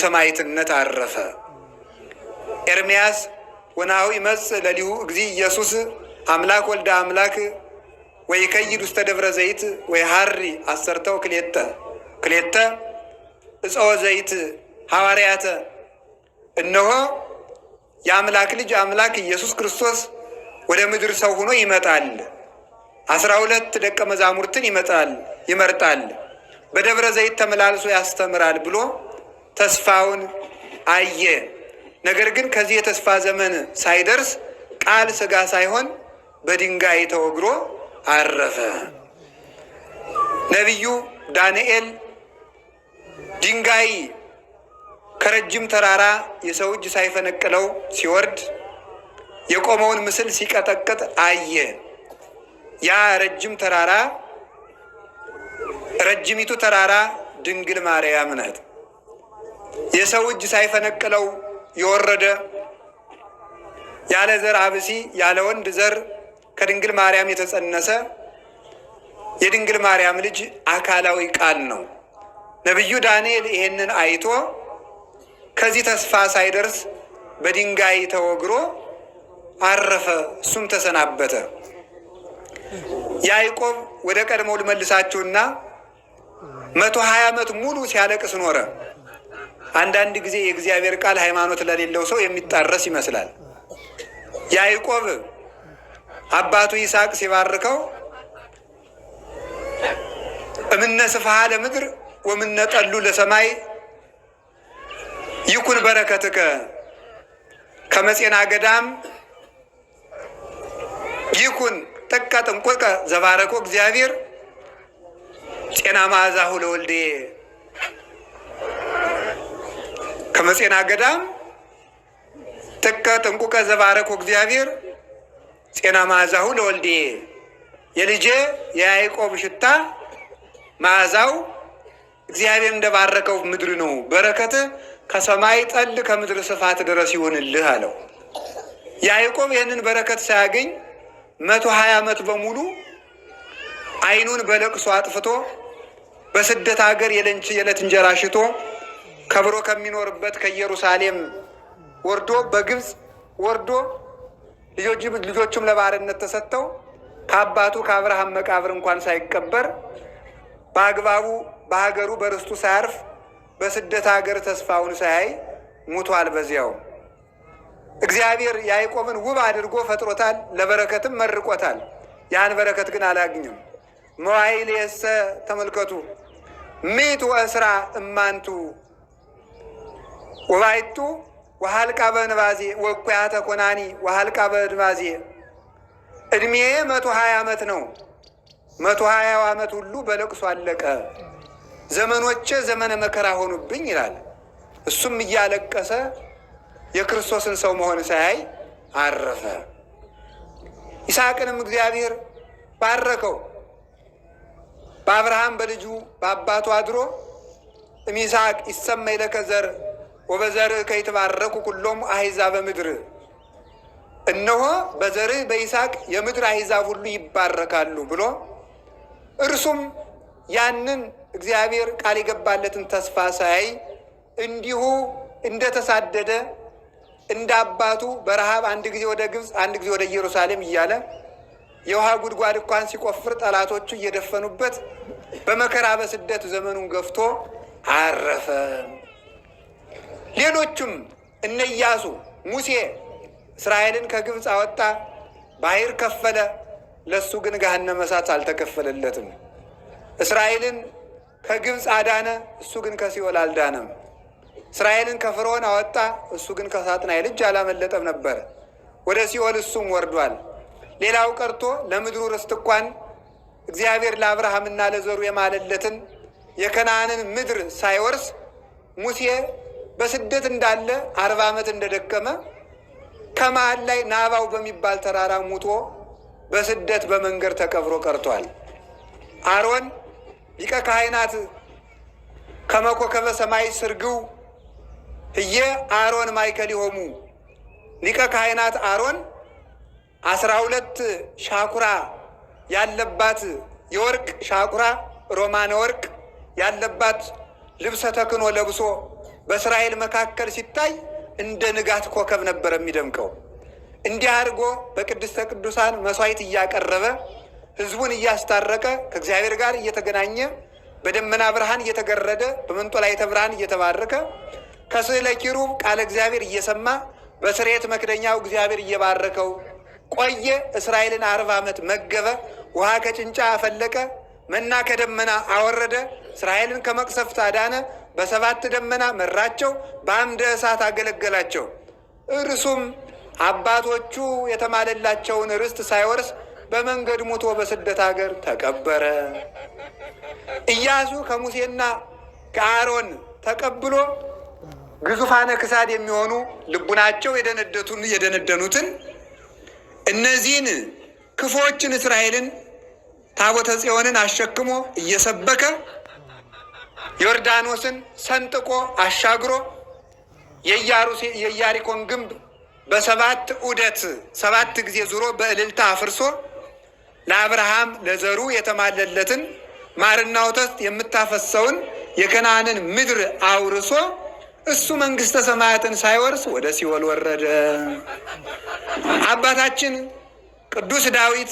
በሰማዕትነት አረፈ። ኤርምያስ ወናሁ ይመጽእ ለሊሁ እግዚእ ኢየሱስ አምላክ ወልደ አምላክ ወይከይድ ውስተ ደብረ ዘይት ወይሃሪ አሰርተው ክሌተ እፀወ ዘይት ሐዋርያተ። እነሆ የአምላክ ልጅ አምላክ ኢየሱስ ክርስቶስ ወደ ምድር ሰው ሆኖ ይመጣል። 12 ደቀ መዛሙርትን ይመርጣል። በደብረ ዘይት ተመላልሶ ያስተምራል ብሎ ተስፋውን አየ። ነገር ግን ከዚህ የተስፋ ዘመን ሳይደርስ ቃል ሥጋ ሳይሆን በድንጋይ ተወግሮ አረፈ። ነቢዩ ዳንኤል ድንጋይ ከረጅም ተራራ የሰው እጅ ሳይፈነቅለው ሲወርድ የቆመውን ምስል ሲቀጠቅጥ አየ። ያ ረጅሚቱ ተራራ ድንግል ማርያም ናት። የሰው እጅ ሳይፈነቅለው የወረደ ያለ ዘር አብሲ ያለ ወንድ ዘር ከድንግል ማርያም የተጸነሰ የድንግል ማርያም ልጅ አካላዊ ቃል ነው። ነቢዩ ዳንኤል ይሄንን አይቶ ከዚህ ተስፋ ሳይደርስ በድንጋይ ተወግሮ አረፈ። እሱም ተሰናበተ። ያዕቆብ ወደ ቀድሞው ልመልሳችሁና 120 ዓመት ሙሉ ሲያለቅስ ኖረ። አንዳንድ ጊዜ የእግዚአብሔር ቃል ሃይማኖት ለሌለው ሰው የሚጣረስ ይመስላል። ያዕቆብ አባቱ ይስሐቅ ሲባርከው እምነ ስፍሃ ለምድር ወምነ ጠሉ ለሰማይ ይኩን በረከትከ ከመጼና ገዳም ይኩን ጥቀ ጥንቁቀ ዘባረኮ እግዚአብሔር ጤና መዓዛሁ ለወልዴ። ከመጼና ገዳም ጥቀ ጥንቁቀ ዘባረኮ እግዚአብሔር ጤና መዓዛሁ ለወልዴ። የልጄ የያዕቆብ ሽታ መዓዛው እግዚአብሔር እንደባረከው ምድር ነው። በረከት ከሰማይ ጠል ከምድር ስፋት ድረስ ይሆንልህ አለው። ያዕቆብ ይህንን በረከት ሳያገኝ 120 ዓመት በሙሉ ዓይኑን በለቅሶ አጥፍቶ በስደት ሀገር የዕለት እንጀራ ሽቶ ከብሮ ከሚኖርበት ከኢየሩሳሌም ወርዶ በግብፅ ወርዶ ልጆቹም ለባርነት ተሰጥተው ከአባቱ ከአብርሃም መቃብር እንኳን ሳይቀበር በአግባቡ በሀገሩ በርስቱ ሳያርፍ በስደት ሀገር ተስፋውን ሳያይ ሙቷል። በዚያው እግዚአብሔር ያዕቆብን ውብ አድርጎ ፈጥሮታል፣ ለበረከትም መርቆታል። ያን በረከት ግን አላገኘም። መዋዕል የሰ ተመልከቱ ምዕት ወእስራ እማንቱ ወባይቱ ወሃልቃ በንባዜ ወኩያተ ኮናኒ ወሃልቃ በንባዜ። እድሜ 120 ዓመት ነው። 120 ዓመት ሁሉ በለቅሶ አለቀ። ዘመኖቼ ዘመነ መከራ ሆኑብኝ ይላል። እሱም እያለቀሰ የክርስቶስን ሰው መሆን ሳያይ አረፈ። ይስሐቅንም እግዚአብሔር ባረከው። በአብርሃም በልጁ በአባቱ አድሮ እምይስሐቅ ይሰመይ ለከ ዘር ወበዘርእ ከይትባረኩ ኩሎሙ አሕዛበ ምድር። እነሆ በዘርህ በይስሐቅ የምድር አሕዛብ ሁሉ ይባረካሉ ብሎ እርሱም ያንን እግዚአብሔር ቃል የገባለትን ተስፋ ሳያይ እንዲሁ እንደተሳደደ እንደ አባቱ በረሃብ አንድ ጊዜ ወደ ግብፅ አንድ ጊዜ ወደ ኢየሩሳሌም እያለ የውሃ ጉድጓድ እንኳን ሲቆፍር ጠላቶቹ እየደፈኑበት በመከራ በስደት ዘመኑን ገፍቶ አረፈ። ሌሎቹም እነ ኢያሱ፣ ሙሴ እስራኤልን ከግብፅ አወጣ፣ ባህር ከፈለ። ለሱ ግን ገሃነመ እሳት አልተከፈለለትም። እስራኤልን ከግብፅ አዳነ፣ እሱ ግን ከሲኦል አልዳነም። እስራኤልን ከፍርዖን አወጣ፣ እሱ ግን ከሳጥናኤል እጅ አላመለጠም ነበር። ወደ ሲኦል እሱም ወርዷል። ሌላው ቀርቶ ለምድሩ ርስት እንኳን እግዚአብሔር ለአብርሃምና ለዘሩ የማለለትን የከነዓንን ምድር ሳይወርስ ሙሴ በስደት እንዳለ 40 ዓመት እንደደከመ ከመሃል ላይ ናባው በሚባል ተራራ ሙቶ በስደት በመንገድ ተቀብሮ ቀርቷል። አሮን ሊቀ ካህናት ከመኮከበ ሰማይ ስርግው እየ አሮን ማእከሊሆሙ። ሊቀ ካህናት አሮን 12 ሻኩራ ያለባት የወርቅ ሻኩራ ሮማነ ወርቅ ያለባት ልብሰ ተክህኖ ለብሶ በእስራኤል መካከል ሲታይ እንደ ንጋት ኮከብ ነበር የሚደምቀው። እንዲህ አድርጎ በቅድስተ ቅዱሳን መስዋዕት እያቀረበ ሕዝቡን እያስታረቀ ከእግዚአብሔር ጋር እየተገናኘ በደመና ብርሃን እየተገረደ በመንጦላዕተ ብርሃን እየተባረከ ከስዕለ ኪሩብ ቃለ እግዚአብሔር እየሰማ በስርየት መክደኛው እግዚአብሔር እየባረከው ቆየ። እስራኤልን 40 ዓመት መገበ። ውሃ ከጭንጫ አፈለቀ፣ መና ከደመና አወረደ። እስራኤልን ከመቅሰፍት አዳነ። በ7 ደመና መራቸው፣ በአምደ እሳት አገለገላቸው። እርሱም አባቶቹ የተማለላቸውን ርስት ሳይወርስ በመንገድ ሙቶ በስደት ሀገር ተቀበረ። ኢያሱ ከሙሴና ከአሮን ተቀብሎ ግዙፋነ ክሳድ የሚሆኑ ልቡናቸው የደነደኑትን እነዚህን ክፎችን እስራኤልን ታቦተ ጽዮንን አሸክሞ እየሰበከ ዮርዳኖስን ሰንጥቆ አሻግሮ የኢያሪኮን ግንብ በ7 ዑደት 7 ጊዜ ዙሮ በእልልታ አፍርሶ ለአብርሃም ለዘሩ የተማለለትን ማርና ወተት የምታፈሰውን የከነዓንን ምድር አውርሶ እሱ መንግሥተ ሰማያትን ሳይወርስ ወደ ሲኦል ወረደ። አባታችን ቅዱስ ዳዊት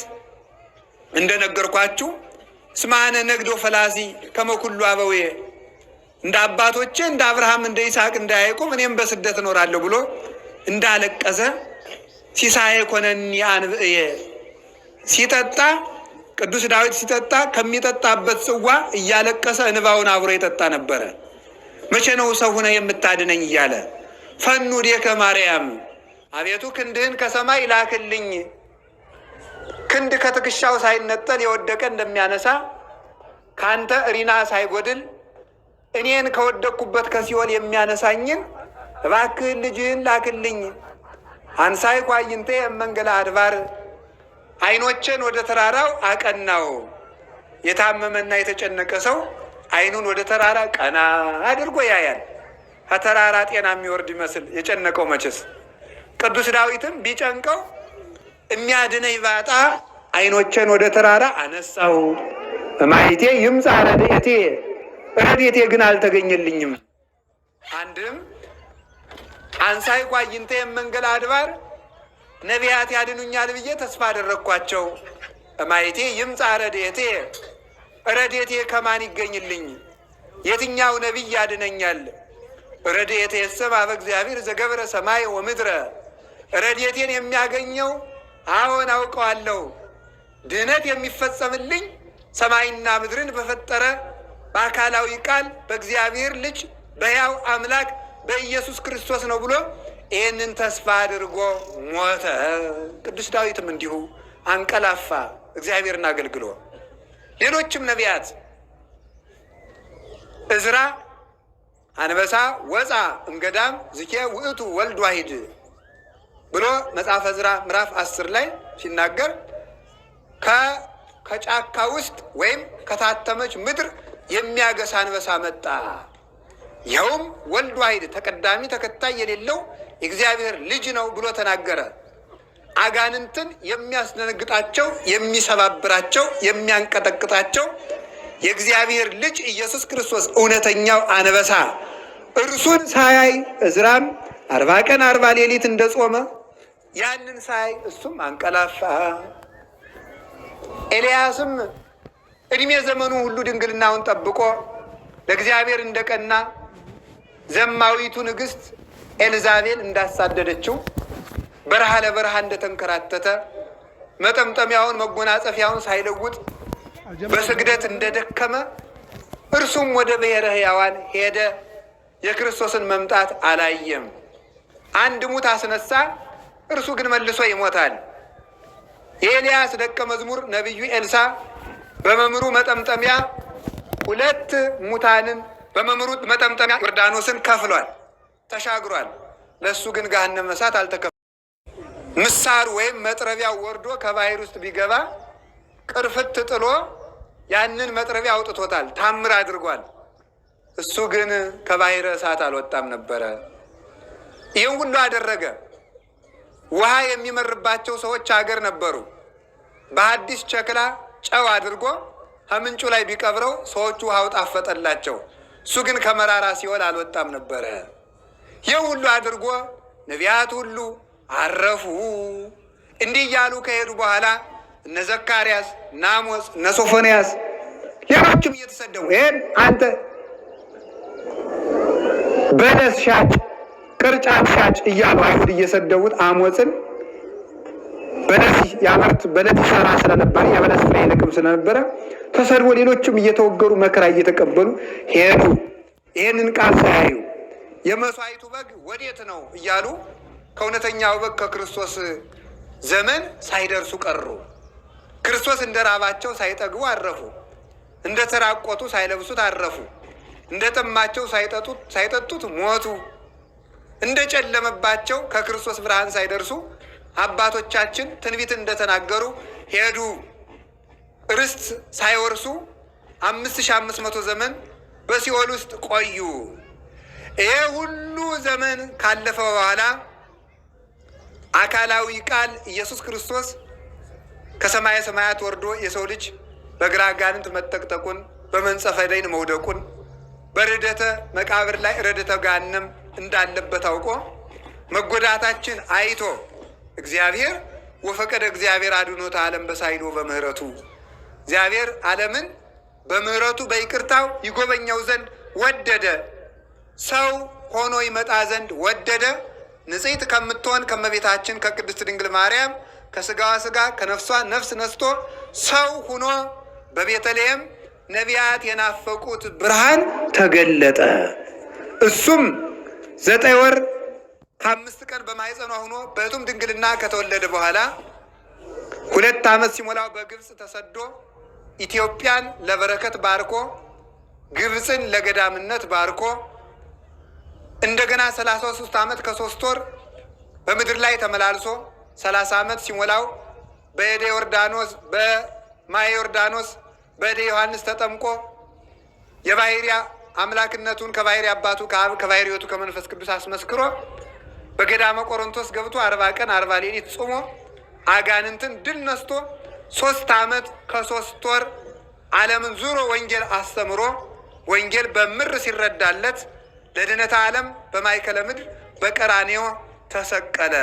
እንደነገርኳችሁ ስማነ ነግዶ ፈላሲ ከመኩሉ አበዌ እንደ አባቶቼ እንደ አብርሃም እንደ ይስሐቅ እንደ ያዕቆብ እኔም በስደት እኖራለሁ ብሎ እንዳለቀሰ ሲሳዬ ኮነኒ አንብእየ ሲጠጣ ቅዱስ ዳዊት ሲጠጣ ከሚጠጣበት ጽዋ እያለቀሰ እንባውን አብሮ ይጠጣ ነበረ። መቼ ነው ሰው ሆነ የምታድነኝ እያለ ፈኑ ዴከ ማርያም፣ አቤቱ ክንድህን ከሰማይ ላክልኝ። ክንድ ከትከሻው ሳይነጠል የወደቀ እንደሚያነሳ ካንተ እሪና ሳይጎድል እኔን ከወደቅኩበት ከሲኦል የሚያነሳኝን እባክህን ልጅህን ላክልኝ። አንሳይ ኳይንቴ እመንገላ አድባር፣ ዓይኖቼን ወደ ተራራው አቀናው። የታመመና የተጨነቀ ሰው ዓይኑን ወደ ተራራ ቀና አድርጎ ያያል። ከተራራ ጤና የሚወርድ ይመስል የጨነቀው መቼስ። ቅዱስ ዳዊትም ቢጨንቀው የሚያድነኝ ባጣ ዓይኖቼን ወደ ተራራ አነሳው፣ እማይቴ ይምጻ ረድኤቴ፣ ረድኤቴ ግን አልተገኘልኝም። አንድም አንሳይ ኳይንቴ እመንገላ አድባር፣ ነቢያት ያድኑኛል ብዬ ተስፋ አደረግኳቸው። እማይቴ ይምጻ ረድኤቴ፣ ረድኤቴ ከማን ይገኝልኝ? የትኛው ነቢይ ያድነኛል? ረድኤቴ የሰማ በእግዚአብሔር ዘገብረ ሰማይ ወምድረ፣ ረድኤቴን የሚያገኘው አዎን አውቀዋለሁ፣ ድህነት የሚፈጸምልኝ ሰማይና ምድርን በፈጠረ በአካላዊ ቃል በእግዚአብሔር ልጅ በሕያው አምላክ በኢየሱስ ክርስቶስ ነው ብሎ ይህንን ተስፋ አድርጎ ሞተ። ቅዱስ ዳዊትም እንዲሁ አንቀላፋ እግዚአብሔርን አገልግሎ። ሌሎችም ነቢያት እዝራ አንበሳ ወፃ እምገዳም ዝኬ ውእቱ ወልድ ዋሂድ ብሎ መጽሐፈ እዝራ ምዕራፍ 10 ላይ ሲናገር ከጫካ ውስጥ ወይም ከታተመች ምድር የሚያገሳ አንበሳ መጣ፣ ይኸውም ወልድ ዋሂድ ተቀዳሚ ተከታይ የሌለው የእግዚአብሔር ልጅ ነው ብሎ ተናገረ። አጋንንትን የሚያስደነግጣቸው፣ የሚሰባብራቸው፣ የሚያንቀጠቅጣቸው የእግዚአብሔር ልጅ ኢየሱስ ክርስቶስ እውነተኛው አንበሳ እርሱን ሳያይ እዝራም 40 ቀን 40 ሌሊት እንደጾመ ያንን ሳያይ እሱም አንቀላፋ። ኤልያስም እድሜ ዘመኑ ሁሉ ድንግልናውን ጠብቆ ለእግዚአብሔር እንደቀና ዘማዊቱ ንግሥት ኤልዛቤል እንዳሳደደችው በረሃ ለበረሃ እንደተንከራተተ መጠምጠሚያውን መጎናጸፊያውን ሳይለውጥ በስግደት እንደደከመ እርሱም ወደ ብሔረ ሕያዋን ሄደ። የክርስቶስን መምጣት አላየም። አንድ ሙት አስነሳ፣ እርሱ ግን መልሶ ይሞታል። የኤልያስ ደቀ መዝሙር ነቢዩ ኤልሳ በመምሩ መጠምጠሚያ 2 ሙታንን በመምሩ መጠምጠሚያ ዮርዳኖስን ከፍሏል፣ ተሻግሯል። ለእሱ ግን ገሃነመ እሳት አልተከፈለም። ምሳር ወይም መጥረቢያው ወርዶ ከባህር ውስጥ ቢገባ ቅርፍት ጥሎ ያንን መጥረቢያ አውጥቶታል፣ ታምር አድርጓል። እሱ ግን ከባህረ እሳት አልወጣም ነበረ። ይህን ሁሉ አደረገ። ውሃ የሚመርባቸው ሰዎች ሀገር ነበሩ። በአዲስ ሸክላ ጨው አድርጎ ከምንጩ ላይ ቢቀብረው ሰዎቹ ውሃው ጣፈጠላቸው። እሱ ግን ከመራራ ሲኦል አልወጣም ነበረ። ይህ ሁሉ አድርጎ ነቢያት ሁሉ አረፉ። እንዲህ እያሉ ከሄዱ በኋላ እነ ዘካርያስ፣ እነ አሞጽ፣ እነ ሶፎንያስ ሌሎችም እየተሰደቡ ይሄን አንተ በለስ ሻጭ፣ ቅርጫት ሻጭ እያሉ አይሁድ እየሰደቡት አሞጽን በለስ ያመርት በለስ ይሰራ ስለነበረ የበለስ ፍሬ ይልቅም ስለነበረ ተሰድቦ ሌሎችም እየተወገሩ መከራ እየተቀበሉ ሄዱ። ይህንን ቃል ሳያዩ የመሥዋዕቱ በግ ወዴት ነው እያሉ ከእውነተኛው በግ ከክርስቶስ ዘመን ሳይደርሱ ቀሩ። ክርስቶስ እንደ ራባቸው ሳይጠግቡ አረፉ። እንደ ተራቆቱ ሳይለብሱት አረፉ። እንደ ጠማቸው ሳይጠጡት ሞቱ። እንደ ጨለመባቸው ከክርስቶስ ብርሃን ሳይደርሱ አባቶቻችን ትንቢት እንደተናገሩ ሄዱ። ርስት ሳይወርሱ 5500 ዘመን በሲኦል ውስጥ ቆዩ። ይሄ ሁሉ ዘመን ካለፈ በኋላ አካላዊ ቃል ኢየሱስ ክርስቶስ ከሰማየ ሰማያት ወርዶ የሰው ልጅ በግራ አጋንንት መጠቅጠቁን፣ በመንጸፈ ደይን መውደቁን፣ በርደተ መቃብር ላይ ርደተ ገሃነም እንዳለበት አውቆ መጎዳታችን አይቶ እግዚአብሔር ወፈቀደ እግዚአብሔር አድኖተ ዓለም በሳይሎ በምህረቱ እግዚአብሔር ዓለምን በምህረቱ በይቅርታው ይጎበኘው ዘንድ ወደደ። ሰው ሆኖ ይመጣ ዘንድ ወደደ። ንጽሕት ከምትሆን ከመቤታችን ከቅድስት ድንግል ማርያም ከስጋዋ ስጋ ከነፍሷ ነፍስ ነስቶ ሰው ሁኖ በቤተልሔም ነቢያት የናፈቁት ብርሃን ተገለጠ። እሱም 9 ወር ከ5 ቀን በማኅፀኗ ሆኖ በሕቱም ድንግልና ከተወለደ በኋላ 2 ዓመት ሲሞላው በግብፅ ተሰዶ ኢትዮጵያን ለበረከት ባርኮ ግብፅን ለገዳምነት ባርኮ እንደገና 33 ዓመት ከ3 ወር በምድር ላይ ተመላልሶ 30 ዓመት ሲሞላው በእደ ዮርዳኖስ በማየ ዮርዳኖስ በእደ ዮሐንስ ተጠምቆ የባሕርይ አምላክነቱን ከባሕርይ አባቱ ከአብ ከባሕርይ ሕይወቱ ከመንፈስ ቅዱስ አስመስክሮ በገዳመ ቆሮንቶስ ገብቶ 40 ቀን 40 ሌሊት ጾሞ አጋንንትን ድል ነስቶ 3 ዓመት ከ3 ወር ዓለምን ዙሮ ወንጌል አስተምሮ ወንጌል በምር ሲረዳለት ለድነተ ዓለም በማእከለ ምድር በቀራንዮ ተሰቀለ።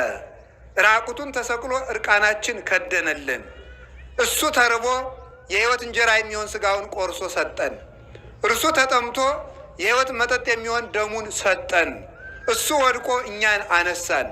ራቁቱን ተሰቅሎ እርቃናችን ከደነልን። እሱ ተርቦ የሕይወት እንጀራ የሚሆን ሥጋውን ቆርሶ ሰጠን። እርሱ ተጠምቶ የሕይወት መጠጥ የሚሆን ደሙን ሰጠን። እሱ ወድቆ እኛን አነሳን።